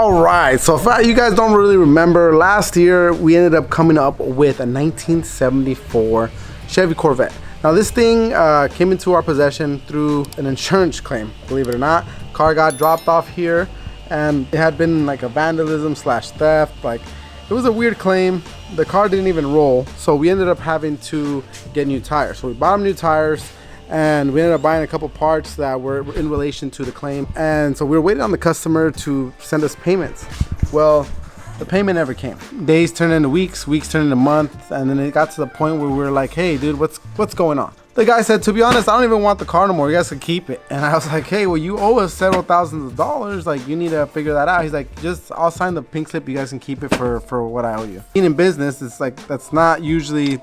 All right, so if you guys don't really remember, last year we ended up coming up with a 1974 Chevy Corvette. Now this thing came into our possession through an insurance claim, believe it or not. Car got dropped off here and it had been like a vandalism slash theft. Like, it was a weird claim. The car didn't even roll, so we ended up having to get new tires. So we bought them new tires, and we ended up buying a couple parts that were in relation to the claim. And so we were waiting on the customer to send us payments. Well, the payment never came. Days turned into weeks, weeks turned into months, and then it got to the point where we were like, hey dude, what's going on? The guy said, to be honest, I don't even want the car no more. You guys can keep it. And I was like, hey, well, you owe us several thousands of dollars. Like, you need to figure that out. He's like, I'll sign the pink slip. You guys can keep it for what I owe you. Being in business, it's like, that's not usually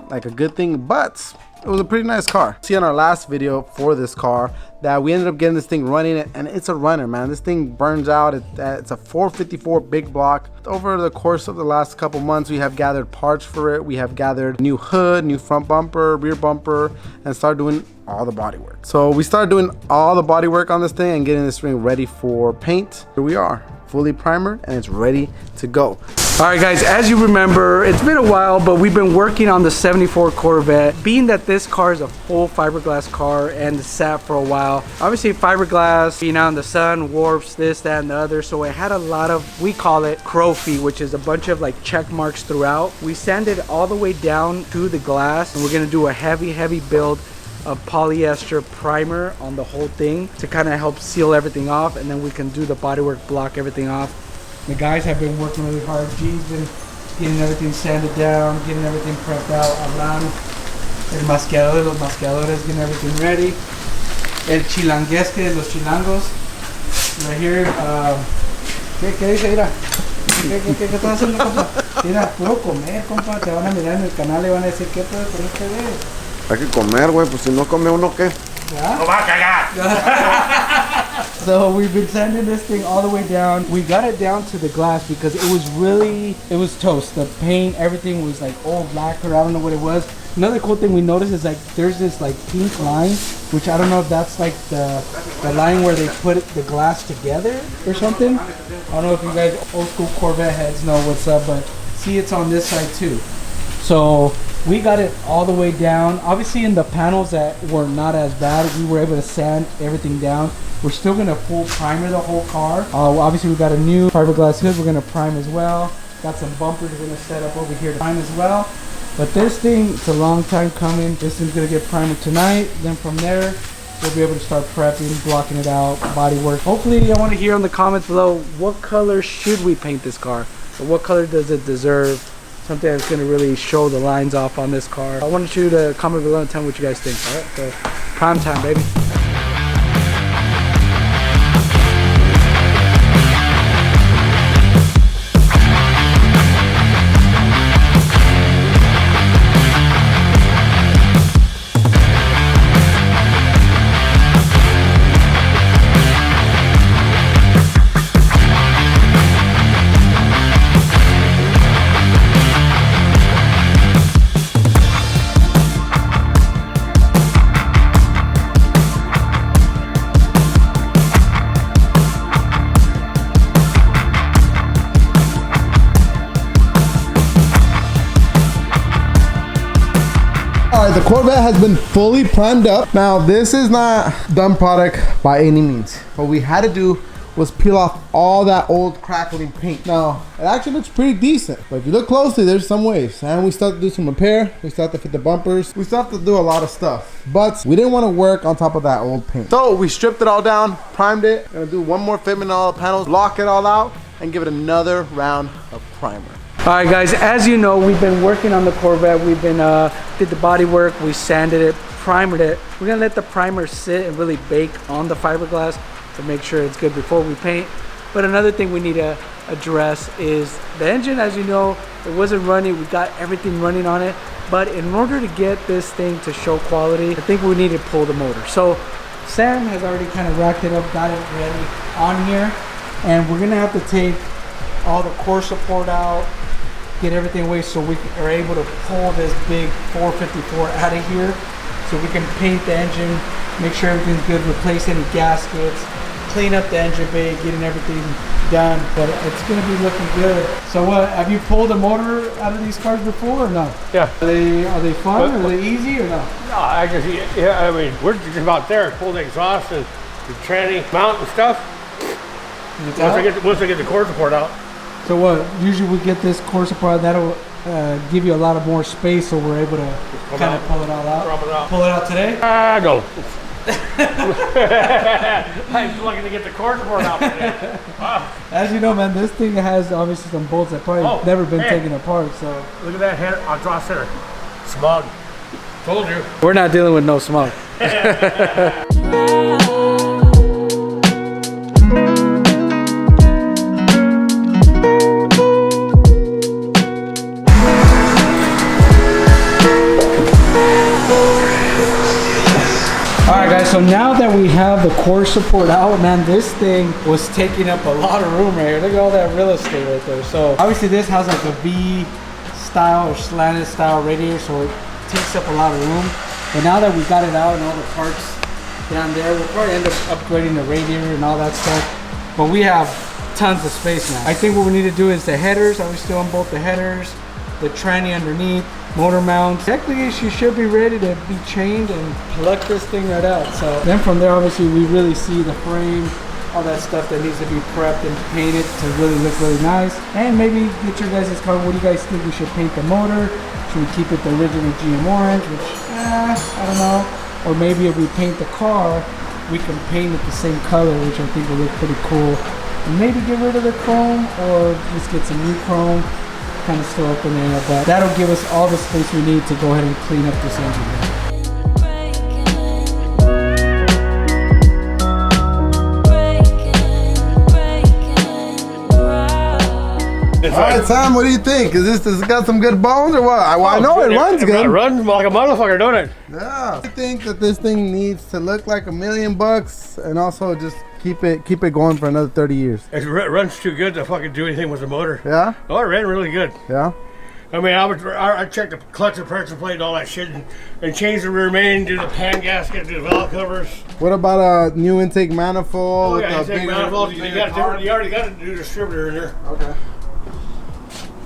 like a good thing, but it was a pretty nice car. See on our last video for this car that we ended up getting this thing running, and it's a runner, man. This thing burns out. It's a 454 big block. Over the course of the last couple months, we have gathered parts for it. We have gathered new hood, new front bumper, rear bumper, and started doing all the body work. So we started doing all the body work on this thing and getting this thing ready for paint. Here we are, fully primered, and it's ready to go. All right guys, as you remember, it's been a while, but we've been working on the 74 Corvette. Being that this car is a full fiberglass car and it's sat for a while, obviously fiberglass, being out in the sun, warps, this, that, and the other, so it had a lot of, we call it crow feet, which is a bunch of like check marks throughout. We sanded all the way down to the glass, and we're gonna do a heavy build of polyester primer on the whole thing to kind of help seal everything off, and then we can do the bodywork, block everything off. The guys have been working really hard. G's been getting everything sanded down, getting everything prepped out. Abraham, el masqueador de los masqueadores, getting everything ready. El chilanguesque de los chilangos. Right here. ¿Qué dice? Mira. ¿Qué estás haciendo, compa? Mira, puro comer, compa. Te van a mirar en el canal y van a decir, ¿qué puede con ustedes? Hay que comer, güey, pues si no come uno, ¿qué? ¿Ya? ¡No va a cagar! So we've been sanding this thing all the way down. We got it down to the glass because it was toast. The paint, everything was like old lacquer. I don't know what it was. Another cool thing we noticed is like there's this like pink line, which I don't know if that's like the line where they put the glass together or something. I don't know if you guys old school Corvette heads know what's up, but see, it's on this side too. So we got it all the way down. Obviously in the panels that were not as bad, we were able to sand everything down. We're still gonna full primer the whole car. Obviously we got a new fiberglass hood we're gonna prime as well. Got some bumpers we're gonna set up over here to prime as well. But this thing, it's a long time coming. This thing's gonna get primed tonight. Then from there, we'll be able to start prepping, blocking it out, body work. Hopefully, I wanna hear in the comments below, what color should we paint this car? Or what color does it deserve? Something that's gonna really show the lines off on this car. I want you to comment below and tell me what you guys think, all right? So, prime time, baby. All right, the Corvette has been fully primed up. Now, this is not done product by any means. What we had to do was peel off all that old crackling paint. Now, it actually looks pretty decent, but if you look closely, there's some waves. And we still have to do some repair. We still have to fit the bumpers. We still have to do a lot of stuff, but we didn't want to work on top of that old paint. So we stripped it all down, primed it. Gonna do one more fitment on all the panels, lock it all out, and give it another round of primer. All right guys, as you know, we've been working on the Corvette. We've been did the body work, we sanded it, primered it. We're gonna let the primer sit and really bake on the fiberglass to make sure it's good before we paint. But another thing we need to address is the engine. As you know, it wasn't running. We got everything running on it, but in order to get this thing to show quality, I think we need to pull the motor. So Sam has already kind of racked it up, got it ready on here, and we're gonna have to take all the core support out, get everything away so we are able to pull this big 454 out of here so we can paint the engine, make sure everything's good, replace any gaskets, clean up the engine bay, getting everything done, but it's gonna be looking good. So what, have you pulled a motor out of these cars before or no? Yeah. Are they fun? Are they easy or no? No, I guess, yeah, I mean, we're just about there. Pull the exhaust and the tranny mount and stuff. Once I get the core support out. So what, usually we get this core support, that'll give you a lot of more space, so we're able to kind of pull it all out. Pull it out today? No. I'm looking to get the core support out today. Wow. As you know, man, this thing has obviously some bolts that probably never been taken apart, so. Look at that head on draw center. Smog. Told you. We're not dealing with no smoke. Alright guys, so now that we have the core support out, man, this thing was taking up a lot of room right here. Look at all that real estate right there. So obviously this has like a V style or slanted style radiator, so it takes up a lot of room. But now that we got it out and all the parts down there, we'll probably end up upgrading the radiator and all that stuff. But we have tons of space now. I think what we need to do is the headers, obviously on both the headers, the tranny underneath, motor mounts. Technically she should be ready to be chained and pluck this thing right out. So then from there obviously we really see the frame, all that stuff that needs to be prepped and painted to really look really nice. And maybe get your guys' car, what do you guys think we should paint the motor? Should we keep it the original GM orange, which I don't know. Or maybe if we paint the car, we can paint it the same color, which I think will look pretty cool. And maybe get rid of the chrome or just get some new chrome. Kind of still up in there, but that'll give us all the space we need to go ahead and clean up this engine. All right, Sam, what do you think? Is this got some good bones or what? I know it runs good. It runs like a motherfucker, don't it? Yeah. I think that this thing needs to look like $1 million and also just keep it going for another 30 years. It runs too good to fucking do anything with the motor. Yeah? Oh, it ran really good. Yeah? I mean, I checked the clutch and pressure plate and all that shit and changed the rear main, do the pan gasket, do the valve covers. What about a new intake manifold? Oh, yeah, intake manifold. You already got a new distributor in there. Okay.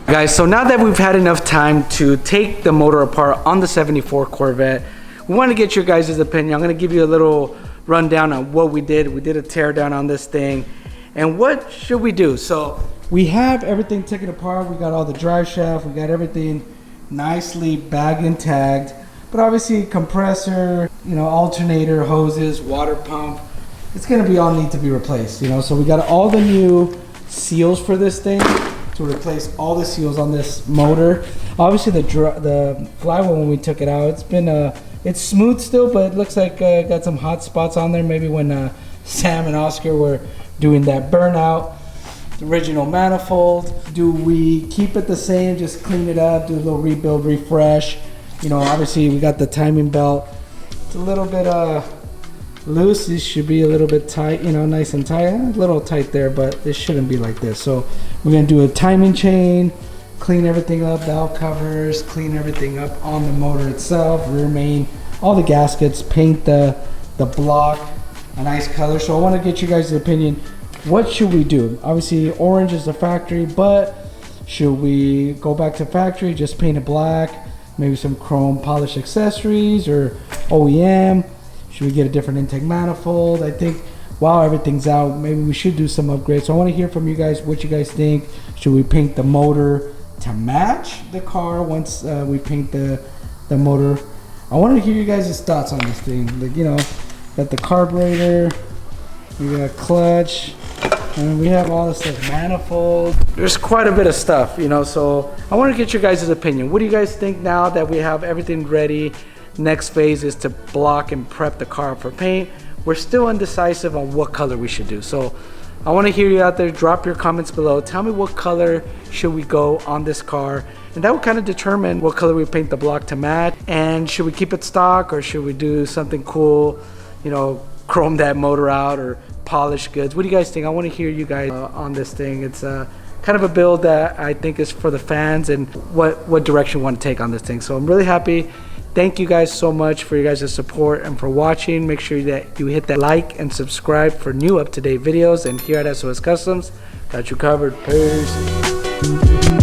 Guys, so now that we've had enough time to take the motor apart on the 74 Corvette, we want to get your guys' opinion. I'm going to give you a little rundown on what we did. We did a teardown on this thing. And what should we do? So we have everything taken apart. We got all the drive shaft. We got everything nicely bagged and tagged. But obviously compressor, alternator, hoses, water pump. It's going to be all need to be replaced, So we got all the new seals for this thing. To replace all the seals on this motor. Obviously the flywheel, when we took it out, it's smooth still, but it looks like got some hot spots on there. Maybe when Sam and Oscar were doing that burnout. The original manifold, do we keep it the same, just clean it up, do a little rebuild, refresh? Obviously we got the timing belt. It's a little bit loose. This should be a little bit tight, nice and tight. A little tight there, but this shouldn't be like this. So we're gonna do a timing chain, clean everything up, valve covers, clean everything up on the motor itself, rear main, all the gaskets, paint the block a nice color. So I want to get you guys' opinion. What should we do? Obviously orange is the factory, but should we go back to factory, just paint it black, maybe some chrome polish accessories, or OEM? Should we get a different intake manifold? I think while everything's out, maybe we should do some upgrades. So I want to hear from you guys what you guys think. Should we paint the motor to match the car once we paint the motor? I want to hear you guys' thoughts on this thing. Like, got the carburetor, we got clutch, and we have all this stuff, manifold. There's quite a bit of stuff, so I want to get your guys' opinion. What do you guys think now that we have everything ready? Next phase is to block and prep the car for paint. We're still indecisive on what color we should do. So I want to hear you out there. Drop your comments below. Tell me what color should we go on this car. And that will kind of determine what color we paint the block to match. And should we keep it stock or should we do something cool, chrome that motor out or polish goods? What do you guys think? I want to hear you guys on this thing. It's kind of a build that I think is for the fans and what direction we want to take on this thing. So I'm really happy. Thank you guys so much for your guys' support and for watching. Make sure that you hit that like and subscribe for new up-to-date videos. And here at SOS Customs, got you covered. Peace.